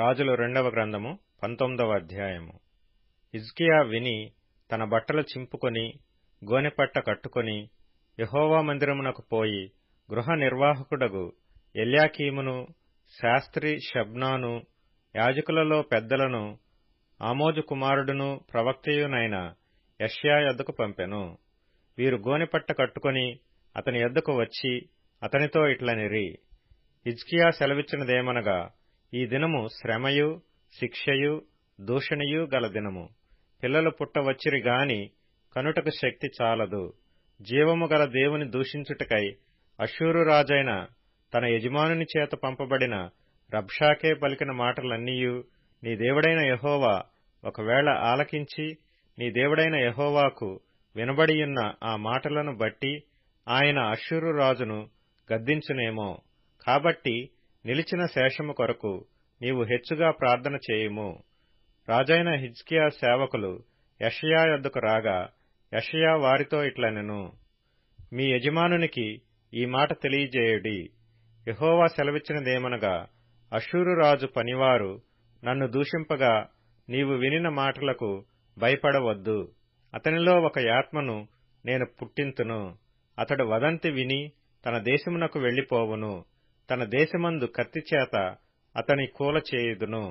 రాజులు 2వ గ్రంథము 19వ అధ్యాయము. హిజ్కియా విని తన బట్టలు చింపుకొని గోనెపట్ట కట్టుకొని యెహోవా మందిరమునకు పోయి గృహ నిర్వాహకుడగు ఎల్యాకీమును, శాస్త్రి షెబ్నాను, యాజకులలో పెద్దలను, ఆమోజు కుమారుడును ప్రవక్తయునైన యెషయా యొద్దకు పంపెను. వీరు గోనెపట్ట కట్టుకొని అతని యొద్దకు వచ్చి అతనితో ఇట్లనిరి: హిజ్కియా సెలవిచ్చినదేమనగా, ఈ దినము శ్రమయు శిక్షయు దూషణయు గల దినము. పిల్లలు పుట్టవచ్చిరి గాని కనుటకు శక్తి చాలదు. జీవము గల దేవుని దూషించుటకై అష్షూరు రాజైన తన యజమానుని చేత పంపబడిన రబ్షాకే పలికిన మాటలన్నీయు నీ దేవుడైన యెహోవా ఒకవేళ ఆలకించి నీ దేవుడైన యెహోవాకు వినబడియున్న ఆ మాటలను బట్టి ఆయన అష్షూరు రాజును గద్దించునేమో. కాబట్టి నిలిచిన శేషము కొరకు నీవు హెచ్చుగా ప్రార్థన చేయుము. రాజైన హిజ్కియా సేవకులు యెషయా యొద్దకు రాగా యెషయా వారితో ఇట్లనెను: మీ యజమానునికి ఈ మాట తెలియజేయుడి. యెహోవా సెలవిచ్చినదేమనగా, అష్షూరు రాజు పనివారు నన్ను దూషింపగా నీవు వినిన మాటలకు భయపడవద్దు. అతనిలో ఒక ఆత్మను నేను పుట్టింతును. అతడు వదంతి విని తన దేశమునకు వెళ్లిపోవును. తన దేశమందు కత్తిచేత అతని కూలచేయుదును.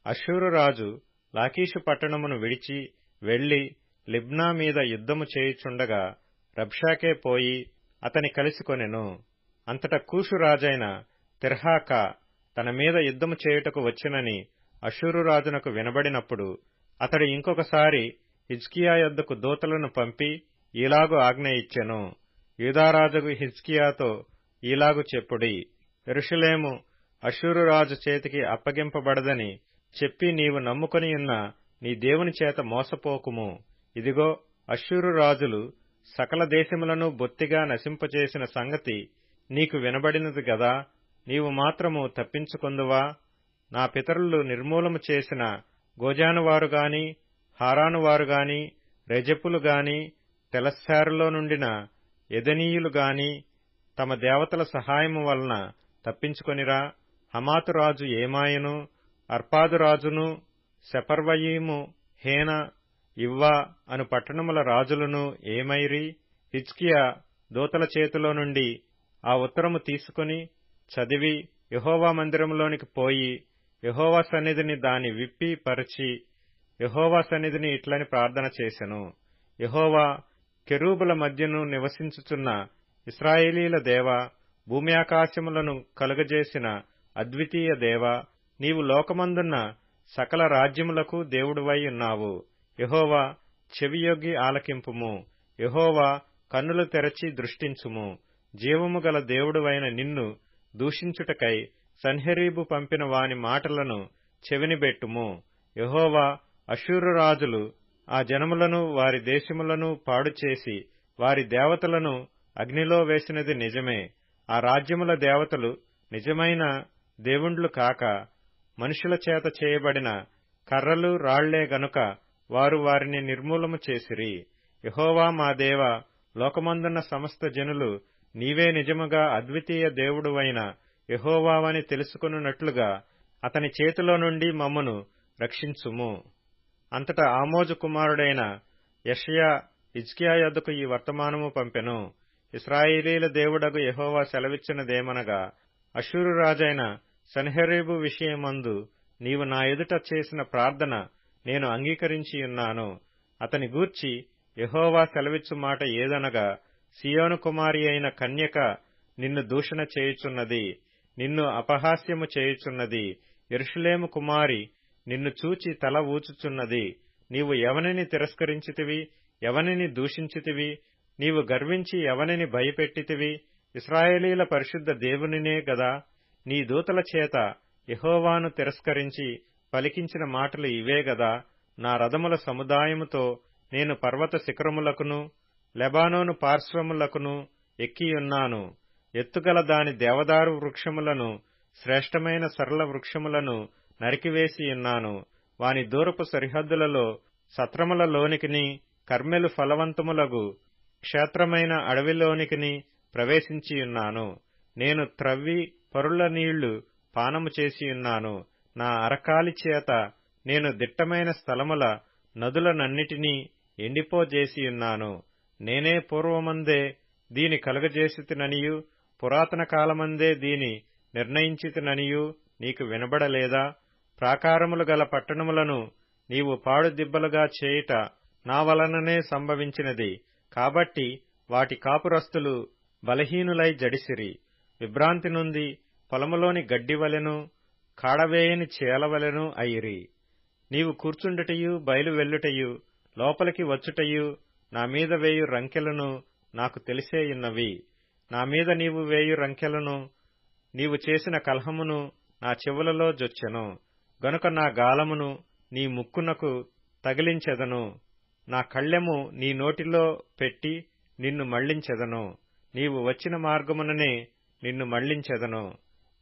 అష్షూరు రాజు లాకీషు పట్టణమును విడిచి వెళ్లి లిబ్నా మీద యుద్ధము చేయుచుండగా రబ్షాకే పోయి అతని కలిసికొనెను. అంతటా కూషు రాజైన తిర్హాకా తన మీద యుద్ధము చేయుటకు వచ్చినని అష్షూరు రాజునకు వినబడినప్పుడు అతడు ఇంకొకసారి హిజ్కియా యొద్దకు దూతలను పంపి ఈలాగు ఆజ్ఞ ఇచ్చెను: యూదారాజుకు హిజ్కియాతో ఈలాగు చెప్పుడి, యెరూషలేము అష్షూరు రాజు చేతికి అప్పగింపబడదని చెప్పి నీవు నమ్ముకొనియున్న నీ దేవుని చేత మోసపోకుము. ఇదిగో, అష్షూరు రాజులు సకల దేశములను బొత్తిగా నశింపచేసిన సంగతి నీకు వినబడినది గదా. నీవు మాత్రము తప్పించుకొందువా? నా పితరులు నిర్మూలము చేసిన గోజానువారుగాని, హారానువారుగాని, రెజెపులుగాని, తెలశ్శారులో నుండిన ఎదెనీయులుగాని తమ దేవతల సహాయము వలన తప్పించుకొనిరా? హమాతు రాజు ఏమాయను, అర్పాదు రాజును, సెపర్వయీము, హేన, ఇవ్వా అను పట్టణముల రాజులను ఏమైరి? హిజ్కియా దూతల చేతిలో నుండి ఆ ఉత్తరము తీసుకుని చదివి యెహోవా మందిరములోనికి పోయి యెహోవా సన్నిధిని దాని విప్పి పరిచి యెహోవా సన్నిధిని ఇట్లని ప్రార్థన చేసెను: యెహోవా, కెరూబుల మధ్యను నివసించుచున్న ఇశ్రాయేలీల దేవా, భూమి ఆకాశములను కలుగజేసిన అద్వితీయ దేవా, నీవు లోకమందున్న సకల రాజ్యములకు దేవుడువై ఉన్నావు. యెహోవా, చెవియొగ్గి ఆలకింపుము. యెహోవా, కన్నులు తెరచి దృష్టించుము. జీవము గల దేవుడువైన నిన్ను దూషించుటకై సన్హెరీబు పంపిన వాని మాటలను చెవినిబెట్టుము. యెహోవా, అష్షూరు రాజులు ఆ జనములను వారి దేశములను పాడుచేసి వారి దేవతలను అగ్నిలో వేసినది నిజమే. ఆ రాజ్యముల దేవతలు నిజమైన దేవుండ్లు కాక మనుషుల చేత చేయబడిన కర్రలు రాళ్లే గనుక వారు వారిని నిర్మూలము చేసిరి. యెహోవా మా దేవా, లోకమందున్న సమస్త జనులు నీవే నిజముగా అద్వితీయ దేవుడువైన యెహోవావని తెలుసుకొనున్నట్లుగా అతని చేతిలో నుండి మమ్మను రక్షించుము. అంతటా ఆమోజు కుమారుడైన యెషయా హిజ్కియా యొద్దకు ఈ వర్తమానము పంపెను: ఇశ్రాయేలీల దేవుడగు యెహోవా సెలవిచ్చినదేమనగా, అష్షూరు రాజైన సన్హెరీబు విషయమందు నీవు నా ఎదుట చేసిన ప్రార్థన నేను అంగీకరించియున్నాను. అతని గూర్చి యెహోవా సెలవిచ్చు మాట ఏదనగా, సీయోను కుమారి అయిన కన్యక నిన్ను దూషణ చేయుచున్నది, నిన్ను అపహాస్యము చేయుచున్నది. యెరూషలేము కుమారి నిన్ను చూచి తల ఊచుచున్నది. నీవు ఎవనిని తిరస్కరించితివి, ఎవనిని దూషించితివి? నీవు గర్వించి ఎవనిని భయపెట్టితివి? ఇశ్రాయేలీల పరిశుద్ధ దేవునినే గదా. నీ దూతల చేత యెహోవాను తిరస్కరించి పలికించిన మాటలు ఇవే గదా. నా రథముల సముదాయముతో నేను పర్వత శిఖరములకును లెబానోను పార్శ్వములకును ఎక్కియున్నాను. ఎత్తుగల దాని దేవదారు వృక్షములను, శ్రేష్టమైన సరళ వృక్షములను నరికివేసియున్నాను. వాని దూరపు సరిహద్దులలో సత్రములలోనికిని, కర్మెలు ఫలవంతములగు క్షేత్రమైన అడవిలోనికిని ప్రవేశించియున్నాను. నేను త్రవ్వి పరుల నీళ్లు పానము చేసియున్నాను. నా అరకాలి చేత నేను దిట్టమైన స్థలముల నదులనన్నిటినీ ఎండిపోజేసియున్నాను. నేనే పూర్వమందే దీని కలుగజేసితిననియు పురాతన కాలమందే దీని నిర్ణయించితిననియు నీకు వినబడలేదా? ప్రాకారములు గల పట్టణములను నీవు పాడుదిబ్బలుగా చేయుట నా వలననే సంభవించినది. కాబట్టి వాటి కాపురస్తులు బలహీనులై జడిసిరి. విభ్రాంతి నొంది పొలములోని గడ్డివలెను కాడవేయని చేలవలెను అయిరి. నీవు కూర్చుండుటయు బయలు వెళ్ళుటయు లోపలికి వచ్చుటయు నా మీద వేయు రంకెలను నాకు తెలిసేయున్నవి. నా మీద నీవు వేయు రంకెలను నీవు చేసిన కలహమును నా చెవులలో జొచ్చెను. గనుక నా గాలమును నీ ముక్కునకు తగిలించెదను, నా కళ్ళెము నీ నోటిలో పెట్టి నిన్ను మళ్లించెదను. నీవు వచ్చిన మార్గముననే నిన్ను మళ్లించెదను.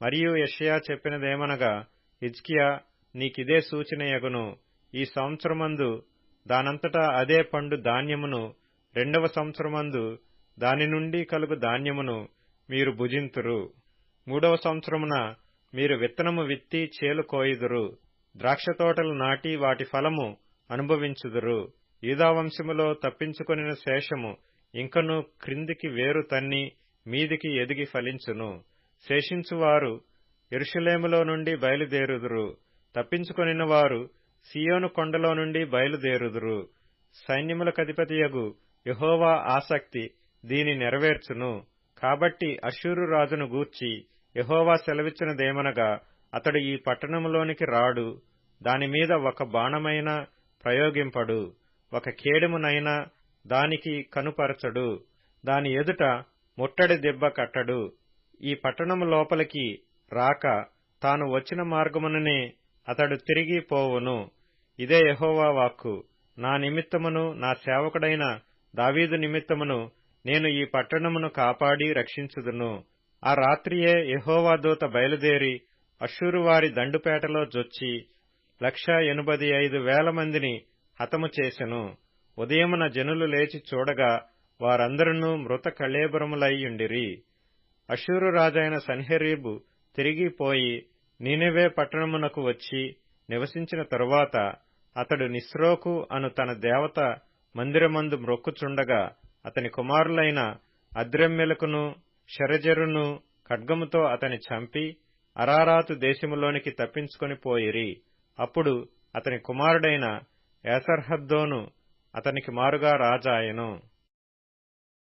మరియు యెషయా చెప్పినదేమనగా, హిజ్కియా, నీకిదే సూచనయగును. ఈ సంవత్సరమందు దానంతటా అదే పండు ధాన్యమును, 2వ సంవత్సరమందు దాని నుండి కలుగు ధాన్యమును మీరు భుజింతురు. 3వ సంవత్సరమున మీరు విత్తనము విత్తి చేలు కోయుదురు, ద్రాక్షతోటలు నాటి వాటి ఫలము అనుభవించుదురు. యూదావంశములో తప్పించుకొనిన శేషము ఇంకను క్రిందికి వేరు తన్ని మీదికి ఎదిగి ఫలించును. శేషించువారు యెరూషలేములో నుండి బయలుదేరుదురు. తప్పించుకొనిన వారు సీయోను కొండలో నుండి బయలుదేరుదురు. సైన్యములకధిపతియగు యెహోవా ఆసక్తి దీని నెరవేర్చును. కాబట్టి అష్షూరు రాజును గూర్చి యెహోవా సెలవిచ్చినదేమనగా, అతడు ఈ పట్టణములోనికి రాడు, దానిమీద ఒక బాణమైనా ప్రయోగింపడు, ఒక కేడెమునైనా దానికి కనుపరచడు, దాని ఎదుట ముట్టడి దెబ్బ కట్టడు. ఈ పట్టణము లోపలికి రాక తాను వచ్చిన మార్గముననే అతడు తిరిగి పోవును. ఇదే యెహోవా వాక్కు. నా నిమిత్తమును నా సేవకుడైన దావీదు నిమిత్తమును నేను ఈ పట్టణమును కాపాడి రక్షించుదును. ఆ రాత్రియే యెహోవా దూత బయలుదేరి అష్షూరు వారి దండుపేటలో జొచ్చి 185,000 మందిని హతము చేసెను. ఉదయమున జనులు లేచి చూడగా వారందరూ మృత కళేబరములయ్యుండిరి. అష్షూరు రాజైన సన్హెరీబు తిరిగిపోయి నీనెవే పట్టణమునకు వచ్చి నివసించిన తరువాత అతడు నిస్రోకు అను తన దేవత మందిరమందు మ్రొక్కుచుండగా అతని కుమారులైన అద్రెమ్మెలకును షరెజెరును ఖడ్గముతో అతని చంపి అరారాతు దేశములోనికి తప్పించుకొని పోయిరి. అప్పుడు అతని కుమారుడైన ఏసర్హద్దోను అతనికి మారుగా రాజాయెను.